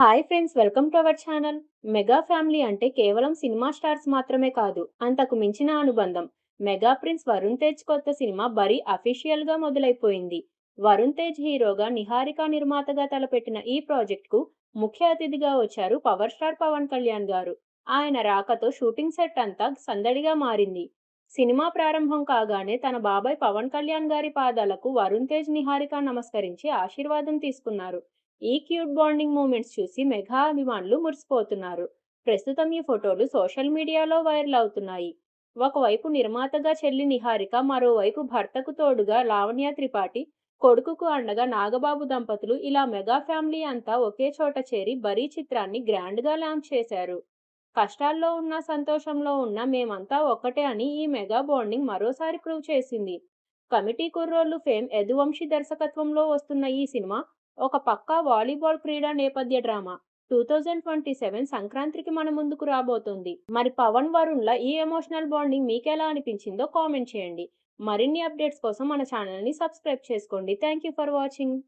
Hi friends, welcome to our channel. Mega family అంటే కేవలం cinema stars మాత్రమే కాదు, అంతకు మించిన అనుబంధం. మెగా ప్రిన్స్ వరుణ్ తేజ్ కొత్త సినిమా బరీ అఫీషియల్ గా మొదలైపోయింది. వరుణ్ తేజ్ హీరోగా, నిహారిక నిర్మాతగా తలపెట్టిన ఈ ప్రాజెక్ట్ కు ముఖ్య అతిథిగా వచ్చారు పవర్ స్టార్ పవన్ కళ్యాణ్ గారు. ఆయన రాకతో షూటింగ్ సెట్ అంతా సందడిగా మారింది. సినిమా ప్రారంభం కాగానే తన బాబాయ్ పవన్ కళ్యాణ్ గారి పాదాలకు వరుణ్ తేజ్, నిహారిక నమస్కరించి ఆశీర్వాదం తీసుకున్నారు. ఈ క్యూట్ బాండింగ్ మూమెంట్స్ చూసి మెగా అభిమానులు మురిసిపోతున్నారు. ప్రస్తుతం ఈ ఫోటోలు సోషల్ మీడియాలో వైరల్ అవుతున్నాయి. ఒకవైపు నిర్మాతగా చెల్లి నిహారిక, మరోవైపు భర్తకు తోడుగా లావణ్య త్రిపాఠి, కొడుకుకు అండగా నాగబాబు దంపతులు, ఇలా మెగా ఫ్యామిలీ అంతా ఒకే చోట చేరి బరీ చిత్రాన్ని గ్రాండ్ గా లాంచ్ చేశారు. కష్టాల్లో ఉన్నా, సంతోషంలో ఉన్నా మేమంతా ఒక్కటే అని ఈ మెగా బాండింగ్ మరోసారి ప్రూవ్ చేసింది. కమిటీ కుర్రోళ్ళు ఫేమ్ యదువంశీ దర్శకత్వంలో వస్తున్న ఈ సినిమా ఒక పక్కా వాలీబాల్ క్రీడా నేపథ్య డ్రామా. 2027 సంక్రాంతికి మన ముందుకు రాబోతోంది. మరి పవన్ వరుణ్ల ఈ ఎమోషనల్ బాండింగ్ మీకెలా అనిపించిందో కామెంట్ చేయండి. మరిన్ని అప్డేట్స్ కోసం మన ఛానల్ని సబ్స్క్రైబ్ చేసుకోండి. Thank you for watching.